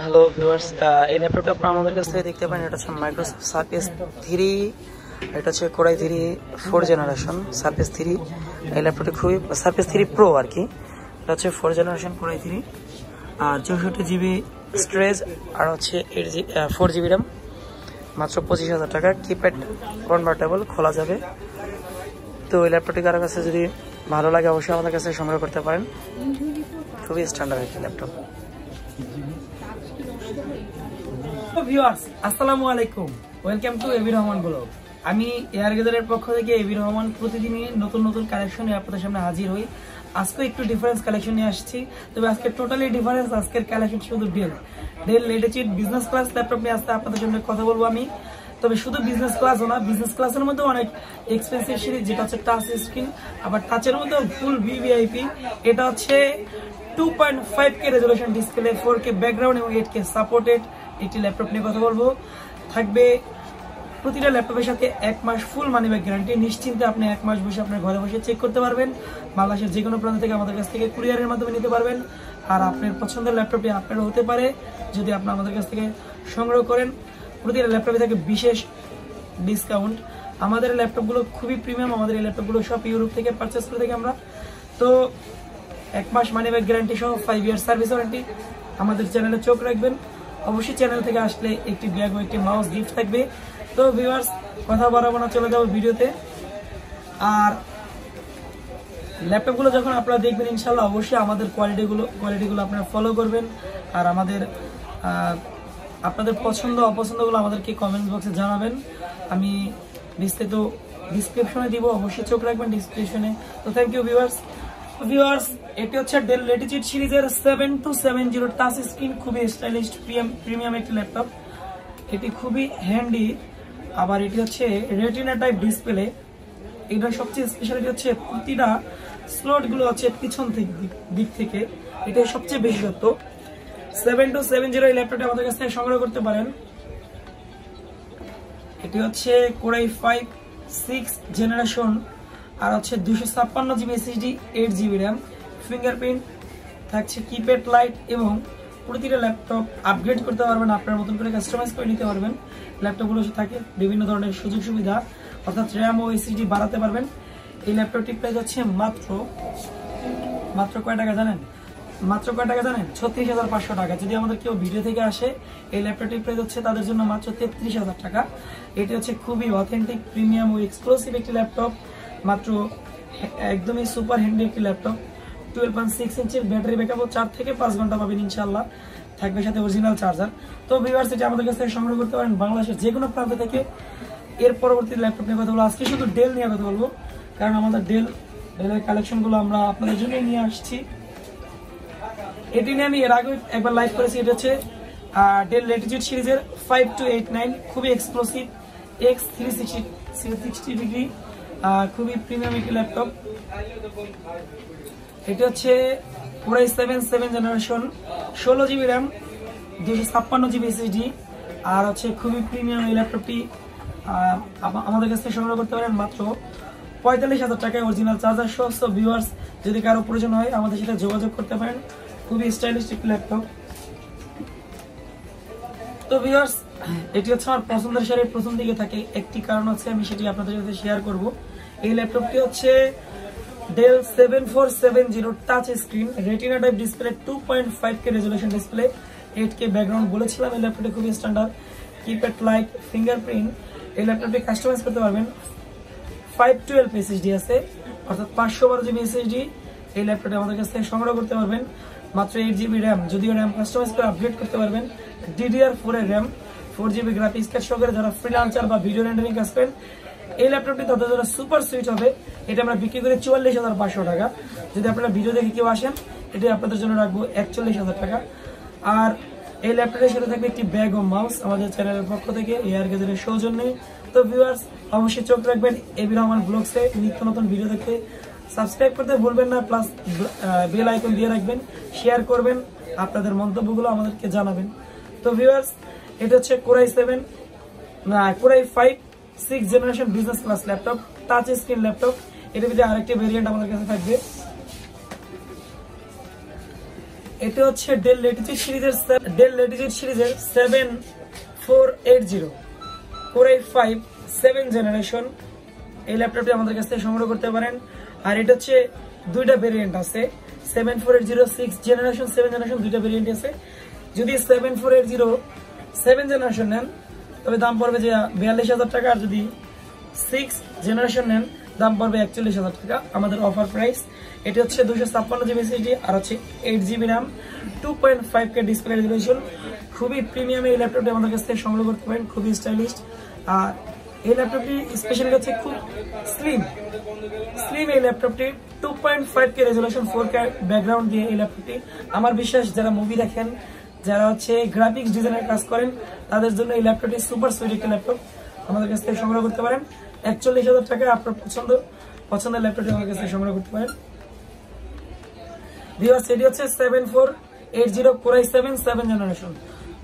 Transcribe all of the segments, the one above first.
Hello viewers, এই ল্যাপটপটা আপনারা আমাদের কাছ থেকে দেখতে পারেন। এটা হচ্ছে মাইক্রোসফট সারফেস 3, এটা হচ্ছে কোরাই 3 4 জেনারেশন সারফেস 3। এই ল্যাপটপটা খুবই সারফেস 3 প্রো আর কি। এটা হচ্ছে 4 জেনারেশন কোরাই 3 আর 64 জিবি স্টোরেজ আর হচ্ছে 4 জিবি র্যাম। মাত্র 25,000 টাকা। কিপ্যাড কনভার্টেবল, খোলা যাবে। তো এই ল্যাপটপটি কারো কাছে যদি ভালো লাগে অবশ্যই আমাদের কাছে সংগ্রহ করতে পারেন। খুবই স্ট্যান্ডার্ড একটি ল্যাপটপ। ভিউয়ার্স, আসসালামু আলাইকুম, welcome to AB Rahman blog. আমি এয়ার গেজারের পক্ষ থেকে এবি রহমান প্রতিদিনই নতুন নতুন কালেকশন নিয়ে আপনাদের সামনে হাজির হই। আজকে একটু ডিফারেন্স কালেকশন নিয়ে আসছি, তবে আজকে টোটালি ডিফারেন্স। আজকের কালেকশন শুধু Dell latest business class laptop নিয়ে আসতে আপনাদের সামনে কথা বলবো আমি। তবে শুধু বিজনেস ক্লাসও না, বিজনেস ক্লাসের মধ্যে অনেক এক্সপেন্সিভ সিরিজ, যেটা হচ্ছে টাচ স্ক্রিন, আবার টাচের মধ্যে ফুল ভিভিআইপি। এটা হচ্ছে 2.5K resolution display, 4K background এবং 8K সাপোর্টেড একটি ল্যাপটপ নিয়ে কথা বলবো। থাকবে প্রতিটা ল্যাপটপের সাথে 1 মাস ফুল মানি ব্যাক গ্যারান্টি। নিশ্চিন্তে আপনি 1 মাস বসে আপনার ঘরে বসে চেক করতে পারবেন। বাংলাদেশের যে কোনো প্রান্ত থেকে আমাদের কাছ থেকে কুরিয়ারের মাধ্যমে নিতে পারবেন। আর আপনার পছন্দের ল্যাপটপটি আপনারও হতে পারে যদি আপনি আমাদের কাছ থেকে সংগ্রহ করেন। প্রতিটা ল্যাপটপে থাকে বিশেষ ডিসকাউন্ট। আমাদের ল্যাপটপগুলো খুবই প্রিমিয়াম। আমাদের এই ল্যাপটপগুলো সব ইউরোপ থেকে পারচেস করে থাকি আমরা। তো 1 মাস মানি ব্যাক গ্যারান্টি সহ 5 ইয়ার সার্ভিস ওয়ারেন্টি। আমাদের চ্যানেলে চোখ রাখবেন। অবশ্যই চ্যানেল থেকে আসলে একটি ব্যাগ ও একটি মাউস গিফট থাকবে। তো ভিউয়ার্স, কথা বাড়াবো না, চলে যাবো ভিডিওতে। আর ল্যাপটপগুলো যখন আপনারা দেখবেন ইনশাল্লাহ অবশ্যই আমাদের কোয়ালিটিগুলো আপনারা ফলো করবেন। আর আমাদের আপনাদের পছন্দ অপছন্দগুলো আমাদেরকে কমেন্ট বক্সে জানাবেন। আমি বিস্তারিত ডিসক্রিপশনে দিব, অবশ্যই চোখ রাখবেন ডিসক্রিপশনে। তো থ্যাংক ইউ ভিউয়ার্স, এটি হচ্ছে ডেল লেটিটিউড সিরিজের 7270 টাচ স্ক্রিন, খুবই স্টাইলিশ প্রিমিয়াম একটি ল্যাপটপ। এটি খুবই হ্যান্ডি। আবার এটি হচ্ছে রেটিনা টাইপ ডিসপ্লে। এটার সবচেয়ে স্পেশালিটি হচ্ছে প্রতিটা স্লটগুলো হচ্ছে পিছন দিক থেকে, এটা সবচেয়ে বিশেষত্ব। 7270 এই ল্যাপটপটি আমাদের কাছ থেকে সংগ্রহ করতে পারেন। এটি হচ্ছে কোরাই 5 6 জেনারেশন আর হচ্ছে 256 GB SSD, 8 GB RAM, fingerprint থাকছে, কিপ্যাড লাইট এবং প্রতিটা ল্যাপটপ আপগ্রেড করতে পারবেন, আপনার মতন করে কাস্টমাইজ করে নিতে পারবেন। ল্যাপটপগুলো থাকে বিভিন্ন ধরনের সুযোগ সুবিধা, অর্থাৎ র্যাম ও SSD বাড়াতে পারবেন। এই ল্যাপটপটি প্রাইস হচ্ছে মাত্র কয় টাকা জানেন? মাত্র কয় টাকা জানেন? 36,500 টাকা। যদি আমাদের কেউ ভিডিও থেকে আসে, এই ল্যাপটপটির প্রাইস হচ্ছে তাদের জন্য মাত্র 33,000 টাকা। এটি হচ্ছে খুবই অথেন্টিক প্রিমিয়াম ও এক্সক্লুসিভ একটি ল্যাপটপ। মাত্র একদমই সুপার হ্যান্ডি একটি ল্যাপটপ। 12.6 ইঞ্চির ব্যাটারি ব্যাকআপ 4 থেকে 5 ঘন্টা পাবেন ইনশাল্লাহ। থাকবে সাথে অরিজিনাল চার্জার। তো ভিউয়ার্স, এটা আমাদের কাছ থেকে সংগ্রহ করতে পারেন বাংলাদেশের যে কোনো প্রান্ত থেকে। এর পরবর্তী ল্যাপটপ নিয়ে কথা বলবো। আজকে শুধু ডেল নিয়ে কথা বলবো, কারণ আমাদের ডেলের কালেকশনগুলো আমরা আপনাদের জন্য নিয়ে আসছি। এটি নিয়ে আমি এর আগে একবার লাইভ করেছি। এটা হচ্ছে ডেল লেটিটিউড সিরিজের 5289, খুবই এক্সক্লুসিভ X360 ডিগ্রি, খুবই প্রিমিয়াম একটি ল্যাপটপ। এটি হচ্ছে core i 7 generation, 16 GB RAM, 256 GB SSD আর হচ্ছে খুবই প্রিমিয়াম এই ল্যাপটপটি আমাদের কাছ থেকে সংগ্রহ করতে পারেন মাত্র 45,000 টাকায় অরিজিনাল চার্জার সহ। সো ভিউয়ার্স, যদি কারো প্রয়োজন হয় আমাদের সাথে যোগাযোগ করতে পারেন। খুবই স্টাইলিশ একটি ল্যাপটপ। তো ভিউয়ার্স, এটি হচ্ছে আমার পছন্দের সারির প্রথম দিকে থাকে। একটি কারণ হচ্ছে আমি সেটি আপনাদের সাথে শেয়ার করব। এই ল্যাপটপটি হচ্ছে Dell 7470 touch screen, retina type display, 2.5K resolution display, 8K background. বলেছিলাম এই ল্যাপটপটি খুবই স্ট্যান্ডার্ড, কিপ্যাড লাইট, ফিঙ্গারপ্রিন্ট। এই ল্যাপটপটি কাস্টমাইজ করতে পারবেন। 512 SSD আছে, অর্থাৎ 512 জিবি SSD। এই ল্যাপটপটি আমাদের কাছ থেকে সংগ্রহ করতে পারবেন। মাত্র 8 জিবি র্যাম, যদিও র্যাম কাস্টমাইজ করে আপগ্রেড করতে পারবেন। DDR4 এর র্যাম, 4 জিবি গ্রাফিক্স কার্ড সহকারে যারা ফ্রিল্যান্সার বা ভিডিও রেন্ডারিং কাজ করেন, এই ল্যাপটপটি তাদের জন্য সুপার সুইট হবে। এটা আমরা বিক্রি করি 44,500 টাকা। যদি আপনারা ভিডিও দেখে কেউ আসেন, এটি আপনাদের জন্য রাখবো 41,000 টাকা। আর এই ল্যাপটপের সাথে থাকবে একটি ব্যাগ ও মাউস আমাদের চ্যানেলের পক্ষ থেকে এয়ার গেজারের সৌজন্যে। তো ভিউয়ার্স, অবশ্যই চোখ রাখবেন এবি রহমান ব্লগসে নিত্য নতুন ভিডিও দেখতে। সাবস্ক্রাইব করতে ভুলবেন না, প্লাস বেল আইকন দিয়ে রাখবেন, শেয়ার করবেন, আপনাদের মন্তব্যগুলো আমাদেরকে জানাবেন। তো ভিউয়ার্স, এটা হচ্ছে core i 5 6 generation business class laptop, touch screen laptop. এটার ভিতরে আরেকটি ভেরিয়েন্ট আমাদের কাছে থাকবে। এটা হচ্ছে ডেল ল্যাটিটিউড সিরিজের 7480 Core i5 7 জেনারেশন। এই ল্যাপটপটি আমাদের কাছ থেকে সংগ্রহ করতে পারেন। আর এটা হচ্ছে দুইটা ভেরিয়েন্ট আছে, 7480 6 জেনারেশন 7 জেনারেশন দুইটা ভেরিয়েন্ট আছে। যদি 7480 7 জেনারেশন নেন তবে দাম পড়বে যে 42,000 টাকা, আর যদি 6 জেনারেশন নেন দাম পড়বে 41,000 টাকা আমাদের অফার প্রাইস। এটি হচ্ছে 256 জিবি এসএসডি আর হচ্ছে 8 GB RAM, 2.5K display resolution. খুবই প্রিমিয়াম এই ল্যাপটপটি আমাদের কাছ থেকে সংগ্রহ করতে পারেন, খুবই স্টাইলিশ। আর এই ল্যাপটপটি স্পেশালি হচ্ছে খুব স্লিম এই ল্যাপটপটি 2.5K রেজোলিউশন 4K ব্যাকগ্রাউন্ড দিয়ে এই ল্যাপটপটি আমার বিশ্বাস যারা মুভি দেখেন, যারা হচ্ছে গ্রাফিক্স ডিজাইনের কাজ করেন তাদের জন্য এই ল্যাপটপটি সুপার সুইট একটা ল্যাপটপ আমাদের কাছ থেকে সংগ্রহ করতে পারেন। 41,000 টাকায় আপনার পছন্দের ল্যাপটপটি আমার কাছ থেকে সংগ্রহ করতে পারেন। ভিউয়ার্স, এটি হচ্ছে 7480 Core i7 7 generation,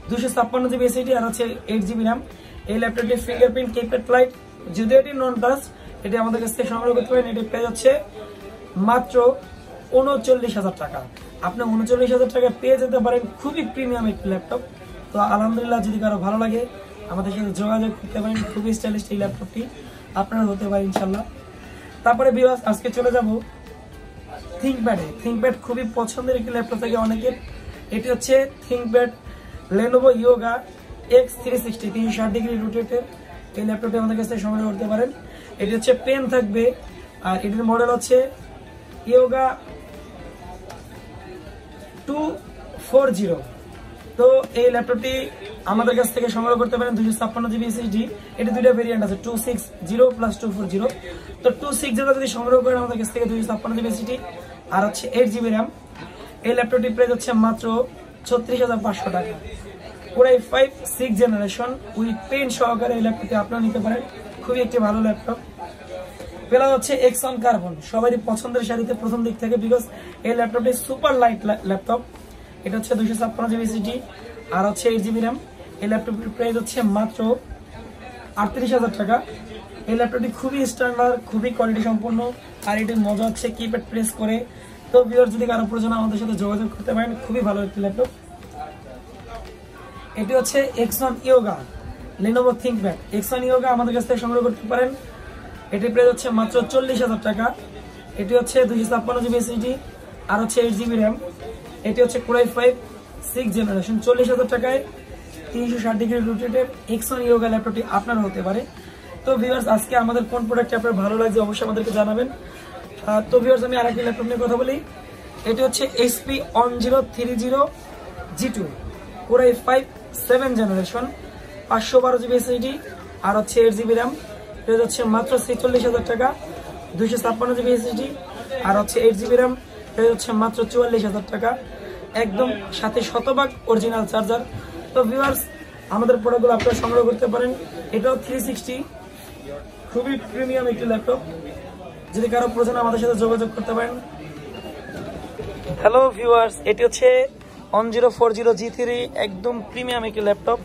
256 GB SSD আর হচ্ছে 8 জিবি র্যাম। এই ল্যাপটপটি ফিঙ্গারপ্রিন্ট কিপ্যাড লাইট, যদি এটি নন টাচ, এটি আমাদের কাছ থেকে সংগ্রহ করতে পারেন। এটি প্রাইস হচ্ছে মাত্র 39,000 টাকা। আপনি 39,000 টাকা পেয়ে যেতে পারেন খুবই প্রিমিয়াম একটি ল্যাপটপ। তো আলহামদুলিল্লাহ, যদি কারো ভালো লাগে আমাদের সাথে যোগাযোগ করতে পারেন। খুবই স্টাইলিশ এই ল্যাপটপটি আপনারা হতে পারে ইনশাল্লাহ। তারপরে ভিউয়ার্স, আজকে চলে যাব থিঙ্কপ্যাড খুবই পছন্দের একটি ল্যাপটপ থেকে অনেকের। এটি হচ্ছে ThinkPad Lenovo Yoga X360 360 degree রোটেটের। এই ল্যাপটপটি আমাদের কাছে সংগ্রহ করতে পারেন। এটি হচ্ছে পেন থাকবে আর এটির মডেল হচ্ছে Yoga 240। তো এই ল্যাপটপটি আমাদের কাছ থেকে সংগ্রহ করতে পারেন 256 জিবি এসএসডি। এটি দুইটা ভেরিয়েন্ট আছে, 260 প্লাস 240। তো 260 যদি সংগ্রহ করেন আমাদের কাছ থেকে 256 জিবি এসএসডি আর হচ্ছে 8 জিবি র্যাম। এই ল্যাপটপটি প্রাইস হচ্ছে মাত্র 36,500 টাকা। Core i5 6 generation with pen সহকারে এই ল্যাপটপটি আপনারা নিতে পারেন, খুবই একটি ভালো ল্যাপটপ। পেলা হচ্ছে Exxon Carbon, সবারই পছন্দের সারিতে প্রথম দিক থেকে, বিকজ এই ল্যাপটপটি সুপার লাইট ল্যাপটপ। এটা হচ্ছে 256 জিবি এসএসডি আর হচ্ছে 8 জিবি র্যাম। এই ল্যাপটপটির প্রাইস হচ্ছে মাত্র 38,000 টাকা। এই ল্যাপটপটি খুবই স্ট্যান্ডার্ড, খুবই কোয়ালিটি সম্পন্ন, আর এটির মজা হচ্ছে কিপ্যাড প্রেস করে। তো ভিউয়ার, যদি কারো প্রয়োজন আমাদের সাথে যোগাযোগ করতে পারেন, খুবই ভালো একটি ল্যাপটপ। এটি হচ্ছে Exxon Yoga Lenovo ThinkPad। Exxon Yoga আমাদের কাছ থেকে সংগ্রহ করতে পারেন। এটির প্রাইস হচ্ছে মাত্র 40,000 টাকা। এটি হচ্ছে 256 জিবি এসএসডি আর হচ্ছে 8 জিবি র্যাম। এটি হচ্ছে Core i5 6 জেনারেশন, 40,000 টাকায় 360 ডিগ্রি রোটেটেড Exxon Yoga ল্যাপটপটি আপনার হতে পারে। তো ভিউয়ার্স, আজকে আমাদের কোন প্রোডাক্টটি আপনার ভালো লাগছে অবশ্যই আমাদেরকে জানাবেন। তো ভিউয়ার্স, আমি আরেকটি ল্যাপটপ নিয়ে কথা বলি। এটি হচ্ছে HP 1030 G2 Core i5 7 generation, 512 GB SSD আর হচ্ছে 8 জিবি র্যাম। এটা হচ্ছে মাত্র 46,000 টাকা। 256 জিবি এসএসডি আর হচ্ছে 8 জিবি র্যাম। এটা হচ্ছে মাত্র 44,000 টাকা, একদম সাথে শতভাগ অরিজিনাল চার্জার। তো ভিউয়ার্স, আমাদের প্রোডাক্টগুলো আপনারা সংগ্রহ করতে পারেন। এটাও 360, খুবই প্রিমিয়াম একটি ল্যাপটপ। যদি কারো প্রয়োজন আমাদের সাথে যোগাযোগ করতে পারেন। হ্যালো ভিউয়ার্স, এটি হচ্ছে 1040 G3, একদম প্রিমিয়াম একটি ল্যাপটপ,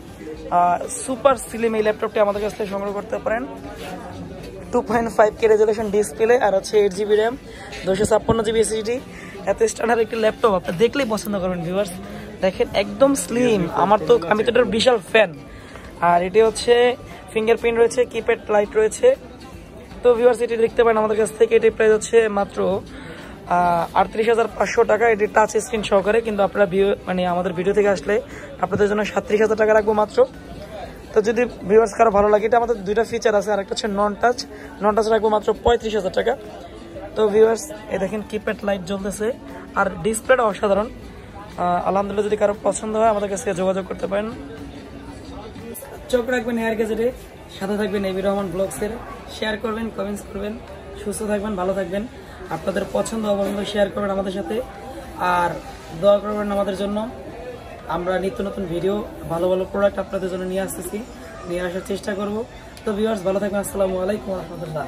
সুপার স্লিম। এই ল্যাপটপটি আমাদের কাছ থেকে সংগ্রহ করতে পারেন। 2.5K রেজোলিউশন ডিসপ্লে আর হচ্ছে 8 জিবি র্যাম, 256 জিবি এসএসডি। এত স্ট্যান্ডার্ড একটি ল্যাপটপ আপনি দেখলেই পছন্দ করবেন ভিউয়ার্স। দেখেন, একদম স্লিম, আমি তো এটার বিশাল ফ্যান। আর এটি হচ্ছে ফিঙ্গারপ্রিন্ট রয়েছে, কিপ্যাড লাইট রয়েছে। তো ভিউয়ার্স, এটি দেখতে পারেন আমাদের কাছ থেকে। এটির প্রাইস হচ্ছে মাত্র 38,500 টাকা। এটি টাচ স্ক্রিন সহকারে, কিন্তু আপনারা আমাদের ভিডিও থেকে আসলে আপনাদের জন্য 37,000 টাকা রাখবো মাত্র। তো যদি ভিউয়ার্স কারো ভালো লাগে, এটা আমাদের দুইটা ফিচার আছে, আর একটা হচ্ছে নন টাচ রাখবো মাত্র 35,000 টাকা। তো ভিউয়ার্স, এই দেখেন কিপ্যাড লাইট জ্বলতেছে আর ডিসপ্লেটা অসাধারণ। আলহামদুলিল্লাহ, যদি কারো পছন্দ হয় আমাদের কাছে যোগাযোগ করতে পারেন। চোখ রাখবেন এয়ার গ্যাজেটে, সাথে থাকবেন এবির রহমান ব্লগসের। শেয়ার করবেন, কমেন্টস করবেন। সুস্থ থাকবেন, ভালো থাকবেন। আপনাদের পছন্দ অপছন্দ শেয়ার করবেন আমাদের সাথে, আর দোয়া করবেন আমাদের জন্য। আমরা নিত্য নতুন ভিডিও, ভালো ভালো প্রোডাক্ট আপনাদের জন্য নিয়ে আসার চেষ্টা করব। তো ভিউয়ার্স, ভালো থাকবেন। আসসালামু আলাইকুম ওয়া রাহমাতুল্লাহ।